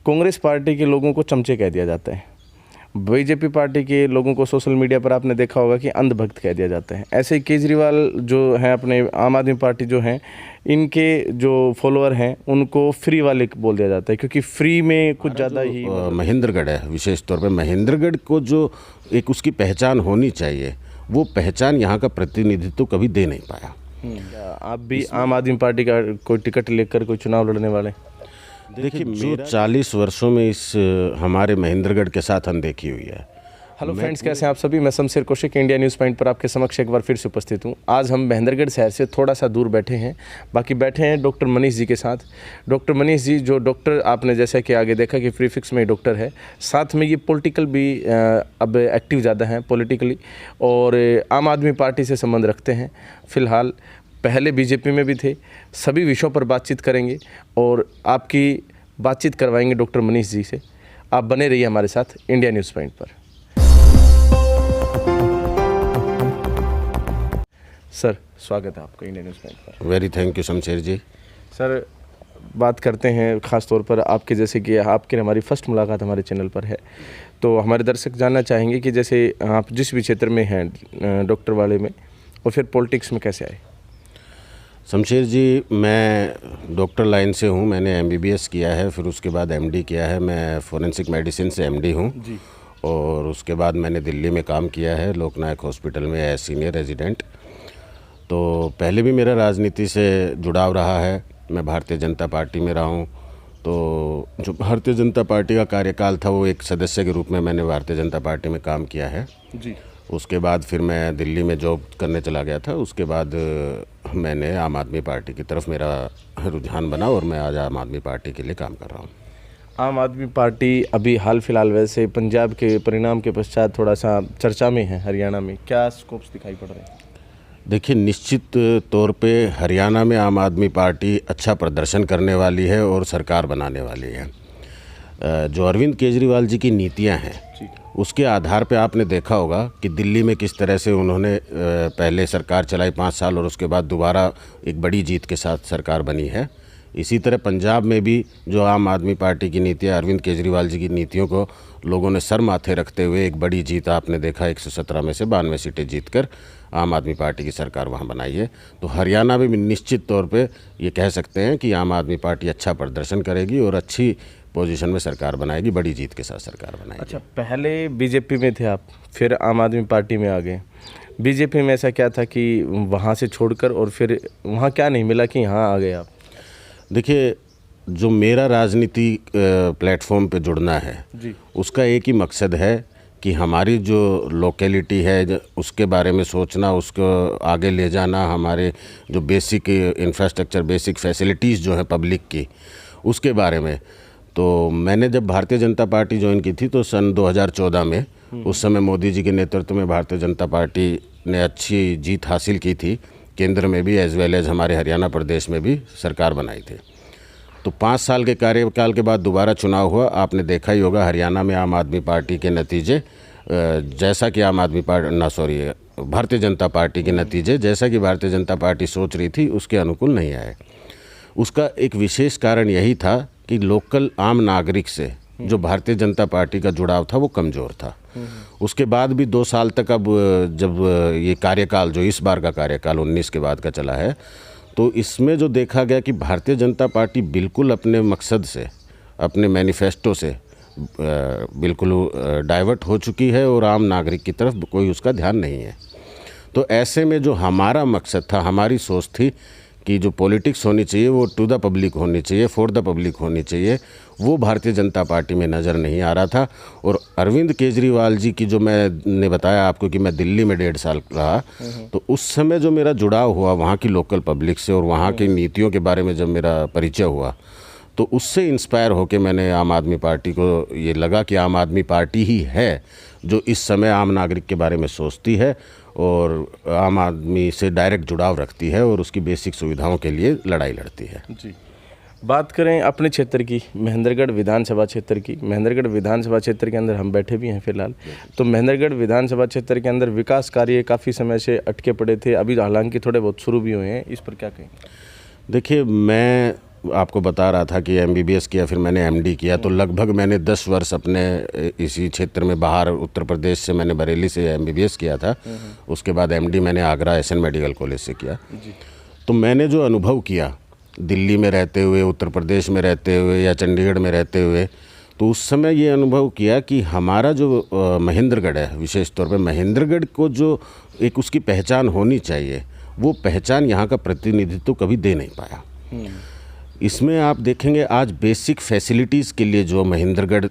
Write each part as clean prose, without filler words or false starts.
Congress party के लोगों को चमचे कह दिया जाता है, बीजेपी पार्टी के लोगों को सोशल मीडिया पर आपने देखा होगा कि अंधभक्त कह दिया जाता है। ऐसे ही केजरीवाल जो हैं अपने आम आदमी पार्टी जो हैं, इनके जो फॉलोअर हैं उनको फ्री वाले बोल दिया जाता है, क्योंकि फ्री में कुछ ज़्यादा ही महेंद्रगढ़ है, विशेष तौर पे महेंद्रगढ़ को जो एक उसकी पहचान होनी चाहिए, वो पहचान यहाँ का प्रतिनिधित्व कभी दे नहीं पाया। आप भी आम आदमी पार्टी का कोई टिकट लेकर कोई चुनाव लड़ने वाले? देखिए, जो 40 वर्षों में इस हमारे महेंद्रगढ़ के साथ अनदेखी हुई है। हेलो फ्रेंड्स, कैसे हैं आप सभी? मैं Shamsher Kaushik India news point पर आपके समक्ष एक बार फिर से उपस्थित हूं। आज हम महेंद्रगढ़ शहर से थोड़ा सा दूर बैठे हैं, बाकी बैठे हैं डॉक्टर मनीष जी के साथ। डॉक्टर मनीष जी जो डॉक्टर, आपने जैसा कि आगे देखा कि प्रीफिक्स में डॉक्टर है, साथ में ये पॉलिटिकल भी अब एक्टिव ज़्यादा हैं पॉलिटिकली, और आम आदमी पार्टी से संबंध रखते हैं। फ़िलहाल पहले बीजेपी में भी थे। सभी विषयों पर बातचीत करेंगे और आपकी बातचीत करवाएंगे डॉक्टर मनीष जी से। आप बने रहिए हमारे साथ इंडिया न्यूज़ पॉइंट पर। सर, स्वागत है आपका इंडिया न्यूज़ पॉइंट पर। Very thank you Shamsher ji. Sir, बात करते हैं ख़ास तौर पर आपके, जैसे कि आपकी हमारी फ़र्स्ट मुलाकात हमारे चैनल पर है, तो हमारे दर्शक जानना चाहेंगे कि जैसे आप जिस भी क्षेत्र में हैं डॉक्टर वाले में, और फिर पॉलिटिक्स में कैसे आए? शमशेर जी, मैं डॉक्टर लाइन से हूँ। मैंने MBBS किया है, फिर उसके बाद MD किया है। मैं फोरेंसिक मेडिसिन से MD हूँ जी। और उसके बाद मैंने दिल्ली में काम किया है लोकनायक हॉस्पिटल में एज सीनियर रेजिडेंट। तो पहले भी मेरा राजनीति से जुड़ाव रहा है। मैं भारतीय जनता पार्टी में रहा हूँ। तो जो भारतीय जनता पार्टी का कार्यकाल था, वो एक सदस्य के रूप में मैंने भारतीय जनता पार्टी में काम किया है जी। उसके बाद फिर मैं दिल्ली में जॉब करने चला गया था। उसके बाद मैंने आम आदमी पार्टी की तरफ मेरा रुझान बना और मैं आज आम आदमी पार्टी के लिए काम कर रहा हूँ। आम आदमी पार्र्टी अभी हाल फिलहाल वैसे पंजाब के परिणाम के पश्चात थोड़ा सा चर्चा में है। हरियाणा में क्या स्कोप्स दिखाई पड़ रहे हैं? देखिए, निश्चित तौर पे हरियाणा में आम आदमी पार्टी अच्छा प्रदर्शन करने वाली है और सरकार बनाने वाली है। जो अरविंद केजरीवाल जी की नीतियाँ हैं, उसके आधार पे आपने देखा होगा कि दिल्ली में किस तरह से उन्होंने पहले सरकार चलाई 5 साल और उसके बाद दोबारा एक बड़ी जीत के साथ सरकार बनी है। इसी तरह पंजाब में भी जो आम आदमी पार्टी की नीतियाँ, अरविंद केजरीवाल जी की नीतियों को लोगों ने सर माथे रखते हुए एक बड़ी जीत आपने देखा, 117 में से 92 सीटें जीतकर आम आदमी पार्टी की सरकार वहाँ बनाई है। तो हरियाणा में भी निश्चित तौर पे ये कह सकते हैं कि आम आदमी पार्टी अच्छा प्रदर्शन करेगी और अच्छी पोजीशन में सरकार बनाएगी, बड़ी जीत के साथ सरकार बनाएगी। अच्छा, पहले बीजेपी में थे आप, फिर आम आदमी पार्टी में आ गए। बीजेपी में ऐसा क्या था कि वहाँ से छोड़कर, और फिर वहाँ क्या नहीं मिला कि यहाँ आ गए आप? देखिए, जो मेरा राजनीति प्लेटफॉर्म पे जुड़ना है जी, उसका एक ही मकसद है कि हमारी जो लोकेलिटी है उसके बारे में सोचना, उसको आगे ले जाना, हमारे जो बेसिक इंफ्रास्ट्रक्चर, बेसिक फैसिलिटीज़ जो है पब्लिक की, उसके बारे में। तो मैंने जब भारतीय जनता पार्टी ज्वाइन की थी तो सन 2014 में, उस समय मोदी जी के नेतृत्व में भारतीय जनता पार्टी ने अच्छी जीत हासिल की थी, केंद्र में भी एज वेल एज हमारे हरियाणा प्रदेश में भी सरकार बनाई थी। तो 5 साल के कार्यकाल के बाद दोबारा चुनाव हुआ। आपने देखा ही होगा हरियाणा में आम आदमी पार्टी के नतीजे, जैसा कि भारतीय जनता पार्टी के नतीजे जैसा कि भारतीय जनता पार्टी सोच रही थी उसके अनुकूल नहीं आए। उसका एक विशेष कारण यही था कि लोकल आम नागरिक से जो भारतीय जनता पार्टी का जुड़ाव था वो कमज़ोर था। उसके बाद भी 2 साल तक, अब जब ये कार्यकाल, जो इस बार का कार्यकाल 19 के बाद का चला है, तो इसमें जो देखा गया कि भारतीय जनता पार्टी बिल्कुल अपने मकसद से, अपने मैनिफेस्टो से बिल्कुल डाइवर्ट हो चुकी है और आम नागरिक की तरफ कोई उसका ध्यान नहीं है। तो ऐसे में जो हमारा मकसद था, हमारी सोच थी कि जो पॉलिटिक्स होनी चाहिए वो टू द पब्लिक होनी चाहिए, फॉर द पब्लिक होनी चाहिए, वो भारतीय जनता पार्टी में नज़र नहीं आ रहा था। और अरविंद केजरीवाल जी की, जो मैंने बताया आपको कि मैं दिल्ली में 1.5 साल रहा, तो उस समय जो मेरा जुड़ाव हुआ वहाँ की लोकल पब्लिक से और वहाँ की नीतियों के बारे में जब मेरा परिचय हुआ, तो उससे इंस्पायर होकर मैंने आम आदमी पार्टी को, ये लगा कि आम आदमी पार्टी ही है जो इस समय आम नागरिक के बारे में सोचती है और आम आदमी से डायरेक्ट जुड़ाव रखती है और उसकी बेसिक सुविधाओं के लिए लड़ाई लड़ती है जी। बात करें अपने क्षेत्र की, महेंद्रगढ़ विधानसभा क्षेत्र की। महेंद्रगढ़ विधानसभा क्षेत्र के अंदर हम बैठे भी हैं फिलहाल। तो महेंद्रगढ़ विधानसभा क्षेत्र के अंदर विकास कार्य काफ़ी समय से अटके पड़े थे, अभी हालांकि थोड़े बहुत शुरू भी हुए हैं, इस पर क्या कहेंगे? देखिए, मैं आपको बता रहा था कि MBBS किया, फिर मैंने MD किया, तो लगभग मैंने 10 वर्ष अपने इसी क्षेत्र में बाहर उत्तर प्रदेश से, मैंने बरेली से MBBS किया था। उसके बाद MD मैंने आगरा SN मेडिकल कॉलेज से किया। तो मैंने जो अनुभव किया दिल्ली में रहते हुए, उत्तर प्रदेश में रहते हुए या चंडीगढ़ में रहते हुए, तो उस समय ये अनुभव किया कि हमारा जो महेंद्रगढ़ है, विशेष तौर पे महेंद्रगढ़ को जो एक उसकी पहचान होनी चाहिए, वो पहचान यहाँ का प्रतिनिधित्व कभी दे नहीं पाया। इसमें आप देखेंगे आज बेसिक फैसिलिटीज़ के लिए जो महेंद्रगढ़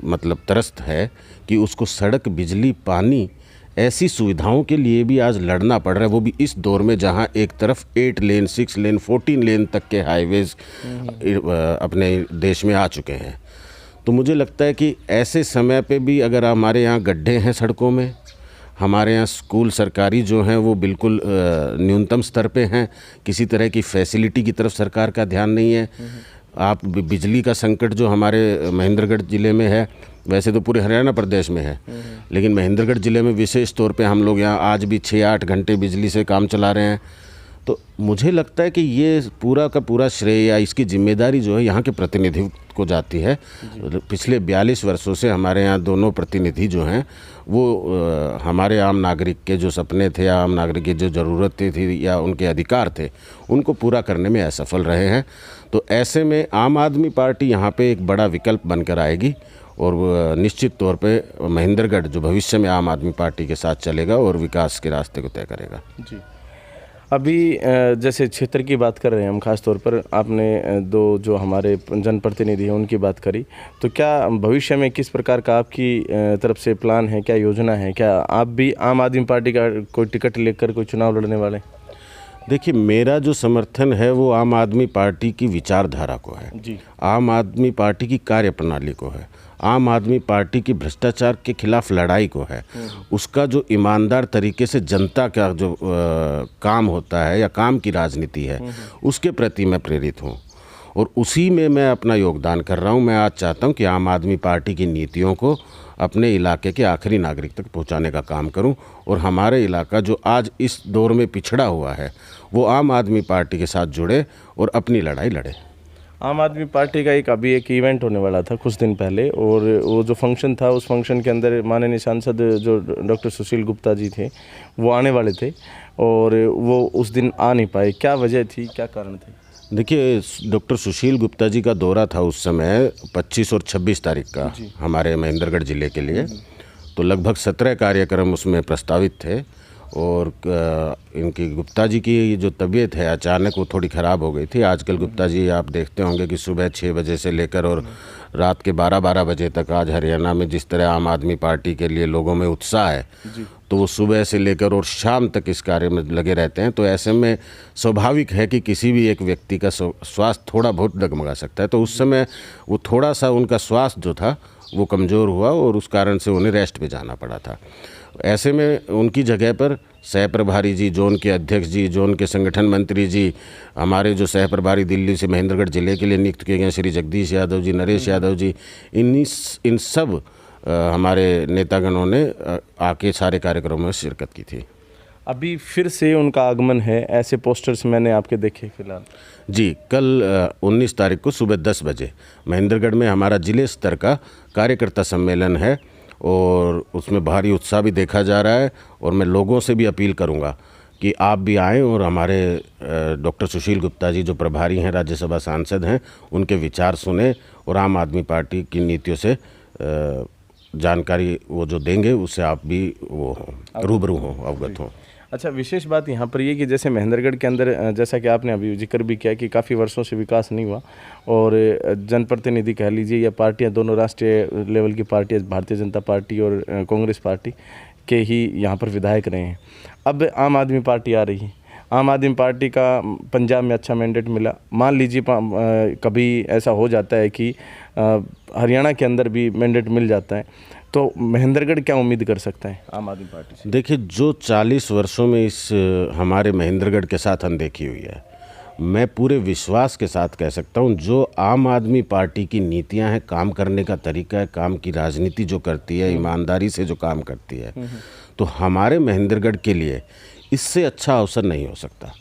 मतलब त्रस्त है कि उसको सड़क, बिजली, पानी, ऐसी सुविधाओं के लिए भी आज लड़ना पड़ रहा है, वो भी इस दौर में जहां एक तरफ 8 लेन, 6 लेन, 14 लेन तक के हाईवेज़ अपने देश में आ चुके हैं। तो मुझे लगता है कि ऐसे समय पे भी अगर हमारे यहाँ गड्ढे हैं सड़कों में, हमारे यहाँ स्कूल सरकारी जो हैं वो बिल्कुल न्यूनतम स्तर पे हैं, किसी तरह की फैसिलिटी की तरफ सरकार का ध्यान नहीं है। आप बिजली का संकट जो हमारे महेंद्रगढ़ ज़िले में है, वैसे तो पूरे हरियाणा प्रदेश में है, लेकिन महेंद्रगढ़ ज़िले में विशेष तौर पे हम लोग यहाँ आज भी 6-8 घंटे बिजली से काम चला रहे हैं। तो मुझे लगता है कि ये पूरा का पूरा श्रेय या इसकी जिम्मेदारी जो है यहाँ के प्रतिनिधि को जाती है। पिछले 42 वर्षों से हमारे यहाँ दोनों प्रतिनिधि जो हैं वो हमारे आम नागरिक के जो सपने थे या आम नागरिक की जो ज़रूरतें थी या उनके अधिकार थे, उनको पूरा करने में असफल रहे हैं। तो ऐसे में आम आदमी पार्टी यहाँ पे एक बड़ा विकल्प बनकर आएगी और निश्चित तौर पे महेंद्रगढ़ जो भविष्य में आम आदमी पार्टी के साथ चलेगा और विकास के रास्ते को तय करेगा। जी, अभी जैसे क्षेत्र की बात कर रहे हैं हम, खास तौर पर आपने दो जो हमारे जनप्रतिनिधि हैं उनकी बात करी, तो क्या भविष्य में किस प्रकार का आपकी तरफ से प्लान है, क्या योजना है? क्या आप भी आम आदमी पार्टी का कोई टिकट लेकर कोई चुनाव लड़ने वाले? देखिए, मेरा जो समर्थन है वो आम आदमी पार्टी की विचारधारा को है जी, आम आदमी पार्टी की कार्यप्रणाली को है, आम आदमी पार्टी की भ्रष्टाचार के खिलाफ लड़ाई को है, उसका जो ईमानदार तरीके से जनता का जो काम होता है या काम की राजनीति है, उसके प्रति मैं प्रेरित हूँ और उसी में मैं अपना योगदान कर रहा हूँ। मैं आज चाहता हूँ कि आम आदमी पार्टी की नीतियों को अपने इलाके के आखिरी नागरिक तक पहुँचाने का काम करूँ और हमारे इलाका जो आज इस दौर में पिछड़ा हुआ है वो आम आदमी पार्टी के साथ जुड़े और अपनी लड़ाई लड़े। आम आदमी पार्टी का अभी एक इवेंट होने वाला था कुछ दिन पहले, और वो जो फंक्शन था उस फंक्शन के अंदर माननीय सांसद जो डॉक्टर सुशील गुप्ता जी थे वो आने वाले थे और वो उस दिन आ नहीं पाए। क्या वजह थी, क्या कारण थे? देखिए, डॉक्टर सुशील गुप्ता जी का दौरा था उस समय 25 और 26 तारीख का हमारे महेंद्रगढ़ ज़िले के लिए, तो लगभग 17 कार्यक्रम उसमें प्रस्तावित थे और इनकी गुप्ता जी की जो तबीयत है अचानक वो थोड़ी ख़राब हो गई थी। आजकल गुप्ता जी आप देखते होंगे कि सुबह 6 बजे से लेकर और रात के 12-12 बजे तक आज हरियाणा में जिस तरह आम आदमी पार्टी के लिए लोगों में उत्साह है, तो वो सुबह से लेकर और शाम तक इस कार्य में लगे रहते हैं। तो ऐसे में स्वाभाविक है कि किसी भी एक व्यक्ति का स्वास्थ्य थोड़ा बहुत डगमगा सकता है। तो उस समय वो थोड़ा सा उनका स्वास्थ्य जो था वो कमज़ोर हुआ और उस कारण से उन्हें रेस्ट पे जाना पड़ा था। ऐसे में उनकी जगह पर सह प्रभारी जी, जोन के अध्यक्ष जी, जोन के संगठन मंत्री जी, हमारे जो सह प्रभारी दिल्ली से महेंद्रगढ़ ज़िले के लिए नियुक्त किए गए श्री जगदीश यादव जी, नरेश यादव जी, इन सब हमारे नेतागणों ने आके सारे कार्यक्रमों में शिरकत की थी। अभी फिर से उनका आगमन है, ऐसे पोस्टर्स मैंने आपके देखे फिलहाल? जी, कल 19 तारीख को सुबह 10 बजे महेंद्रगढ़ में हमारा जिले स्तर का कार्यकर्ता सम्मेलन है और उसमें भारी उत्साह भी देखा जा रहा है और मैं लोगों से भी अपील करूंगा कि आप भी आएँ और हमारे डॉक्टर सुशील गुप्ता जी जो प्रभारी हैं, राज्यसभा सांसद हैं, उनके विचार सुने और आम आदमी पार्टी की नीतियों से जानकारी वो जो देंगे उससे आप भी वो हों, रूबरू हों, अवगत हों। अच्छा, विशेष बात यहाँ पर ये कि जैसे महेंद्रगढ़ के अंदर जैसा कि आपने अभी जिक्र भी किया कि काफ़ी वर्षों से विकास नहीं हुआ और जनप्रतिनिधि कह लीजिए या पार्टियाँ, दोनों राष्ट्रीय लेवल की पार्टियाँ, भारतीय जनता पार्टी और कांग्रेस पार्टी के ही यहाँ पर विधायक रहे हैं। अब आम आदमी पार्टी आ रही है, आम आदमी पार्टी का पंजाब में अच्छा मैंडेट मिला, मान लीजिए कभी ऐसा हो जाता है कि हरियाणा के अंदर भी मैंडेट मिल जाता है, तो महेंद्रगढ़ क्या उम्मीद कर सकता है आम आदमी पार्टी से? देखिए, जो 40 वर्षों में इस हमारे महेंद्रगढ़ के साथ अनदेखी हुई है, मैं पूरे विश्वास के साथ कह सकता हूँ जो आम आदमी पार्टी की नीतियाँ हैं, काम करने का तरीका है, काम की राजनीति जो करती है, ईमानदारी से जो काम करती है, तो हमारे महेंद्रगढ़ के लिए इससे अच्छा अवसर नहीं हो सकता।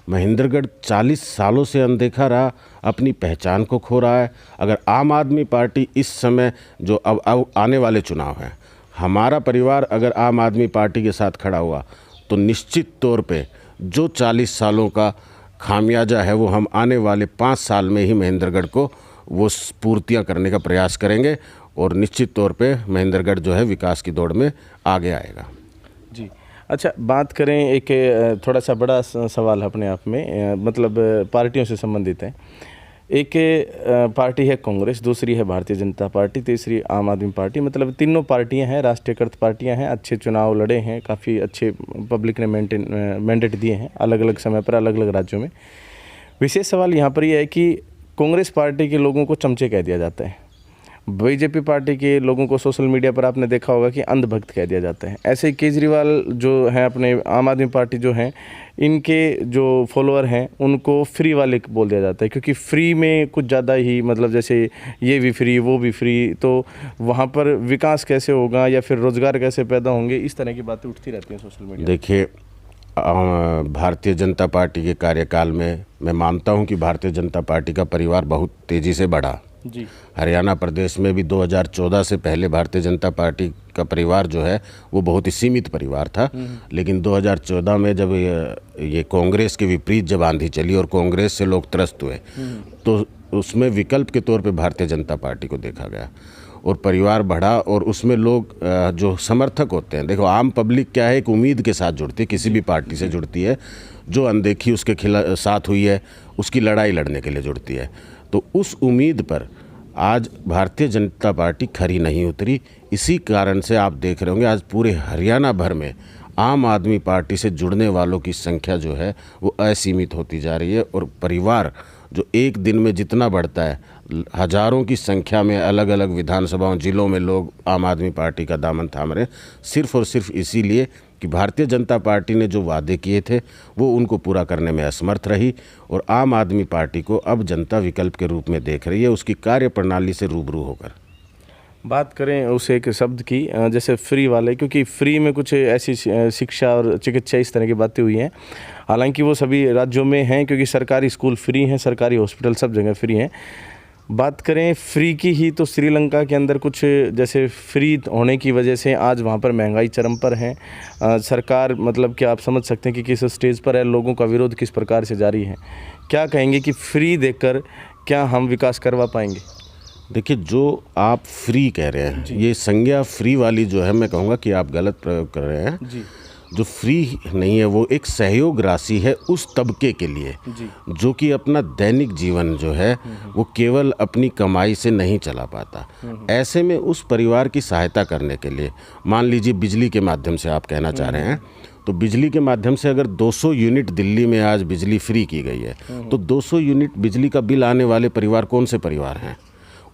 महेंद्रगढ़ 40 सालों से अनदेखा रहा, अपनी पहचान को खो रहा है। अगर आम आदमी पार्टी इस समय जो अब आने वाले चुनाव हैं, हमारा परिवार अगर आम आदमी पार्टी के साथ खड़ा हुआ तो निश्चित तौर पे जो 40 सालों का खामियाजा है वो हम आने वाले 5 साल में ही महेंद्रगढ़ को वो पूर्तियाँ करने का प्रयास करेंगे और निश्चित तौर पे महेंद्रगढ़ जो है विकास की दौड़ में आगे आएगा। जी, अच्छा, बात करें एक थोड़ा सा बड़ा सवाल अपने आप में, मतलब पार्टियों से संबंधित है। एक पार्टी है कांग्रेस, दूसरी है भारतीय जनता पार्टी, तीसरी आम आदमी पार्टी, मतलब तीनों पार्टियां हैं, राष्ट्रीयकृत पार्टियां हैं, अच्छे चुनाव लड़े हैं, काफ़ी अच्छे पब्लिक ने मैंडेट दिए हैं अलग अलग समय पर अलग अलग राज्यों में। विशेष सवाल यहाँ पर यह है कि कांग्रेस पार्टी के लोगों को चमचे कह दिया जाता है, बीजेपी पार्टी के लोगों को सोशल मीडिया पर आपने देखा होगा कि अंधभक्त कह दिया जाता है। ऐसे ही केजरीवाल जो हैं, अपने आम आदमी पार्टी जो हैं, इनके जो फॉलोअर हैं उनको फ्री वाले बोल दिया जाता है, क्योंकि फ्री में कुछ ज़्यादा ही, मतलब जैसे ये भी फ्री वो भी फ्री, तो वहाँ पर विकास कैसे होगा या फिर रोज़गार कैसे पैदा होंगे, इस तरह की बातें उठती रहती हैं सोशल मीडिया। देखिए, भारतीय जनता पार्टी के कार्यकाल में मैं मानता हूं कि भारतीय जनता पार्टी का परिवार बहुत तेज़ी से बढ़ा जी। हरियाणा प्रदेश में भी 2014 से पहले भारतीय जनता पार्टी का परिवार जो है वो बहुत ही सीमित परिवार था, लेकिन 2014 में जब ये कांग्रेस के विपरीत जब आंधी चली और कांग्रेस से लोग त्रस्त हुए तो उसमें विकल्प के तौर पे भारतीय जनता पार्टी को देखा गया और परिवार बढ़ा। और उसमें लोग जो समर्थक होते हैं, देखो आम पब्लिक क्या है, एक उम्मीद के साथ जुड़ती है, किसी भी पार्टी से जुड़ती है, जो अनदेखी उसके साथ हुई है उसकी लड़ाई लड़ने के लिए जुड़ती है। तो उस उम्मीद पर आज भारतीय जनता पार्टी खरी नहीं उतरी। इसी कारण से आप देख रहे होंगे आज पूरे हरियाणा भर में आम आदमी पार्टी से जुड़ने वालों की संख्या जो है वो असीमित होती जा रही है और परिवार जो एक दिन में जितना बढ़ता है, हजारों की संख्या में अलग अलग विधानसभाओं जिलों में लोग आम आदमी पार्टी का दामन थाम रहे, सिर्फ और सिर्फ इसीलिए कि भारतीय जनता पार्टी ने जो वादे किए थे वो उनको पूरा करने में असमर्थ रही और आम आदमी पार्टी को अब जनता विकल्प के रूप में देख रही है, उसकी कार्यप्रणाली से रूबरू होकर। बात करें उस एक शब्द की, जैसे फ्री वाले, क्योंकि फ्री में कुछ ऐसी शिक्षा और चिकित्सा इस तरह की बातें हुई हैं, हालांकि वो सभी राज्यों में हैं, क्योंकि सरकारी स्कूल फ्री हैं, सरकारी हॉस्पिटल सब जगह फ्री हैं। बात करें फ्री की ही, तो श्रीलंका के अंदर कुछ जैसे फ्री होने की वजह से आज वहाँ पर महंगाई चरम पर है। सरकार, मतलब कि आप समझ सकते हैं कि किस स्टेज पर है, लोगों का विरोध किस प्रकार से जारी है। क्या कहेंगे कि फ्री देकर क्या हम विकास करवा पाएंगे? देखिए, जो आप फ्री कह रहे हैं, ये संज्ञा फ्री वाली जो है, मैं कहूँगा कि आप गलत प्रयोग कर रहे हैं जी। जो फ्री नहीं है वो एक सहयोग राशि है उस तबके के लिए जो कि अपना दैनिक जीवन जो है वो केवल अपनी कमाई से नहीं चला पाता। ऐसे में उस परिवार की सहायता करने के लिए, मान लीजिए बिजली के माध्यम से आप कहना चाह रहे हैं, तो बिजली के माध्यम से अगर 200 यूनिट दिल्ली में आज बिजली फ्री की गई है तो 200 यूनिट बिजली का बिल आने वाले परिवार कौन से परिवार हैं?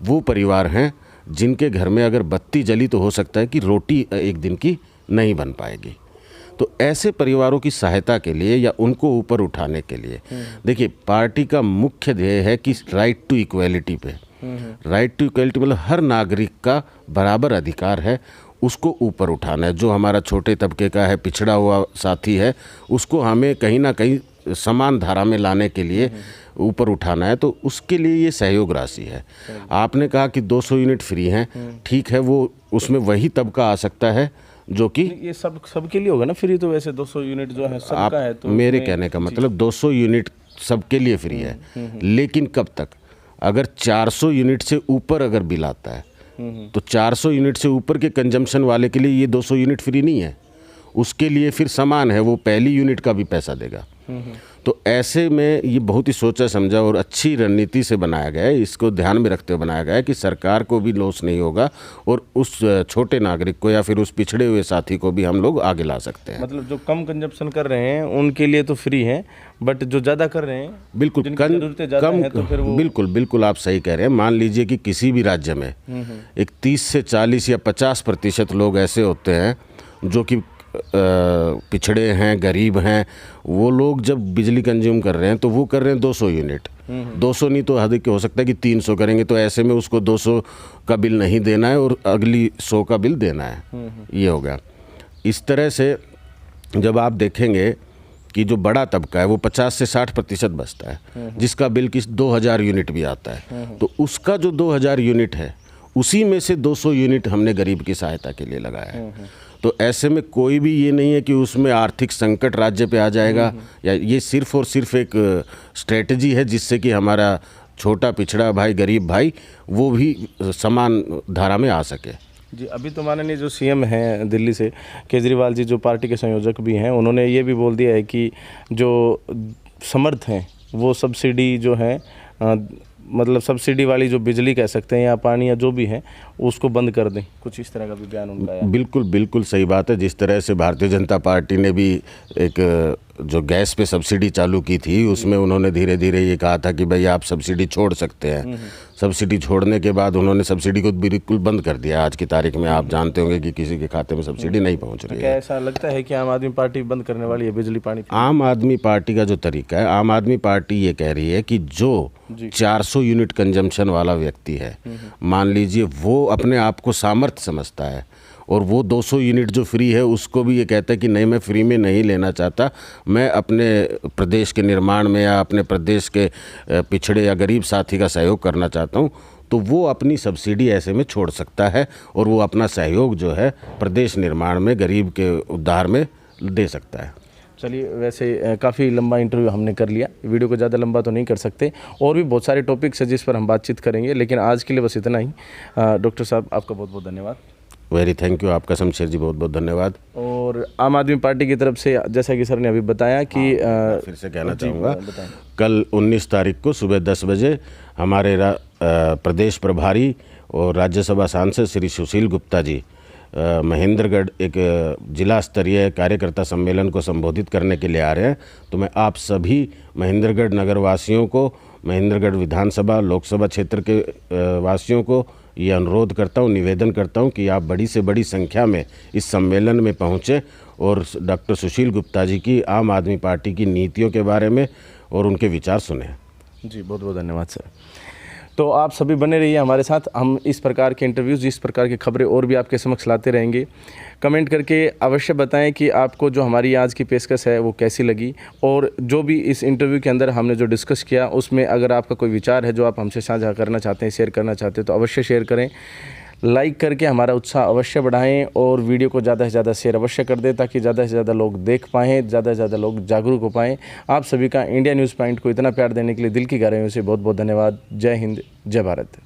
वो परिवार हैं जिनके घर में अगर बत्ती जली तो हो सकता है कि रोटी एक दिन की नहीं बन पाएगी। तो ऐसे परिवारों की सहायता के लिए या उनको ऊपर उठाने के लिए, देखिए पार्टी का मुख्य ध्येय है कि राइट टू इक्वलिटी पे, राइट टू इक्वलिटी मतलब हर नागरिक का बराबर अधिकार है, उसको ऊपर उठाना है। जो हमारा छोटे तबके का है, पिछड़ा हुआ साथी है, उसको हमें कहीं ना कहीं समान धारा में लाने के लिए ऊपर उठाना है। तो उसके लिए ये सहयोग राशि है। आपने कहा कि 200 यूनिट फ्री हैं, ठीक है, वो उसमें वही तबका आ सकता है जो कि ये सबके लिए होगा ना फ्री, तो वैसे 200 यूनिट जो है सबका है। तो मेरे कहने का मतलब 200 यूनिट सबके लिए फ्री है, लेकिन कब तक? अगर 400 यूनिट से ऊपर अगर बिल आता है तो 400 यूनिट से ऊपर के कंजम्पशन वाले के लिए ये 200 यूनिट फ्री नहीं है, उसके लिए फिर समान है, वो पहली यूनिट का भी पैसा देगा। तो ऐसे में ये बहुत ही सोचा समझा और अच्छी रणनीति से बनाया गया है, इसको ध्यान में रखते हुए बनाया गया है कि सरकार को भी लॉस नहीं होगा और उस छोटे नागरिक को या फिर उस पिछड़े हुए साथी को भी हम लोग आगे ला सकते हैं। मतलब जो कम कंजप्शन कर रहे हैं उनके लिए तो फ्री है, बट जो ज़्यादा कर रहे हैं, बिल्कुल कम, तो फिर वो बिल्कुल आप सही कह रहे हैं। मान लीजिए कि किसी भी राज्य में एक 30 से 40 या 50% लोग ऐसे होते हैं जो कि पिछड़े हैं, गरीब हैं, वो लोग जब बिजली कंज्यूम कर रहे हैं तो वो कर रहे हैं 200 यूनिट, 200 नहीं तो अधिक हो सकता है कि 300 करेंगे, तो ऐसे में उसको 200 का बिल नहीं देना है और अगली 100 का बिल देना है। ये हो गया। इस तरह से जब आप देखेंगे कि जो बड़ा तबका है वो 50 से 60% बचता है, जिसका बिल किस 2000 यूनिट भी आता है। तो उसका जो 2000 यूनिट है उसी में से 200 यूनिट हमने गरीब की सहायता के लिए लगाया है। तो ऐसे में कोई भी ये नहीं है कि उसमें आर्थिक संकट राज्य पे आ जाएगा, या ये सिर्फ और सिर्फ एक स्ट्रेटजी है जिससे कि हमारा छोटा पिछड़ा भाई, गरीब भाई, वो भी समान धारा में आ सके। जी, अभी तो माननीय जो सीएम हैं दिल्ली से, केजरीवाल जी, जो पार्टी के संयोजक भी हैं, उन्होंने ये भी बोल दिया है कि जो समर्थ हैं वो सब्सिडी जो है मतलब सब्सिडी वाली जो बिजली कह सकते हैं या पानी या जो भी है उसको बंद कर दें, कुछ इस तरह का भी बयान उनका है। बिल्कुल बिल्कुल सही बात है। जिस तरह से भारतीय जनता पार्टी ने भी एक जो गैस पे सब्सिडी चालू की थी उसमें उन्होंने धीरे धीरे ये कहा था कि भाई आप सब्सिडी छोड़ सकते हैं। सब्सिडी छोड़ने के बाद उन्होंने सब्सिडी को बिल्कुल बंद कर दिया। आज की तारीख में आप जानते होंगे कि किसी के खाते में सब्सिडी नहीं पहुंच रही है। क्या ऐसा लगता है कि आम आदमी पार्टी बंद करने वाली है बिजली पानी? आम आदमी पार्टी का जो तरीका है, आम आदमी पार्टी ये कह रही है कि जो 400 यूनिट कंजम्पशन वाला व्यक्ति है, मान लीजिए वो अपने आप को सामर्थ्य समझता है और वो 200 यूनिट जो फ्री है उसको भी ये कहता है कि नहीं, मैं फ्री में नहीं लेना चाहता, मैं अपने प्रदेश के निर्माण में या अपने प्रदेश के पिछड़े या गरीब साथी का सहयोग करना चाहता हूँ, तो वो अपनी सब्सिडी ऐसे में छोड़ सकता है और वो अपना सहयोग जो है प्रदेश निर्माण में, गरीब के उद्धार में दे सकता है। चलिए, वैसे काफ़ी लंबा इंटरव्यू हमने कर लिया, वीडियो को ज़्यादा लंबा तो नहीं कर सकते, और भी बहुत सारे टॉपिक्स हैं जिस पर हम बातचीत करेंगे, लेकिन आज के लिए बस इतना ही। डॉक्टर साहब, आपका बहुत बहुत धन्यवाद। वेरी थैंक यू, आपका शमशेर जी बहुत बहुत धन्यवाद। और आम आदमी पार्टी की तरफ से जैसा कि सर ने अभी बताया कि फिर से कहना चाहूँगा, कल 19 तारीख को सुबह 10 बजे हमारे प्रदेश प्रभारी और राज्यसभा सांसद श्री सुशील गुप्ता जी महेंद्रगढ़ एक जिला स्तरीय कार्यकर्ता सम्मेलन को संबोधित करने के लिए आ रहे हैं। तो मैं आप सभी महेंद्रगढ़ नगर वासियों को, महेंद्रगढ़ विधानसभा लोकसभा क्षेत्र के वासियों को ये अनुरोध करता हूँ, निवेदन करता हूँ कि आप बड़ी से बड़ी संख्या में इस सम्मेलन में पहुँचें और डॉक्टर सुशील गुप्ता जी की आम आदमी पार्टी की नीतियों के बारे में और उनके विचार सुने। जी, बहुत बहुत धन्यवाद सर। तो आप सभी बने रहिए हमारे साथ, हम इस प्रकार के इंटरव्यूज़, इस प्रकार की खबरें और भी आपके समक्ष लाते रहेंगे। कमेंट करके अवश्य बताएं कि आपको जो हमारी आज की पेशकश है वो कैसी लगी, और जो भी इस इंटरव्यू के अंदर हमने जो डिस्कस किया उसमें अगर आपका कोई विचार है जो आप हमसे साझा करना चाहते हैं, शेयर करना चाहते हैं, तो अवश्य शेयर करें। लाइक करके हमारा उत्साह अवश्य बढ़ाएं और वीडियो को ज़्यादा से ज़्यादा शेयर अवश्य कर दें ताकि ज़्यादा से ज़्यादा लोग देख पाएँ, ज़्यादा से ज़्यादा लोग जागरूक हो पाएँ। आप सभी का इंडिया न्यूज़ पॉइंट को इतना प्यार देने के लिए दिल की गहराइयों से बहुत बहुत धन्यवाद। जय हिंद, जय भारत।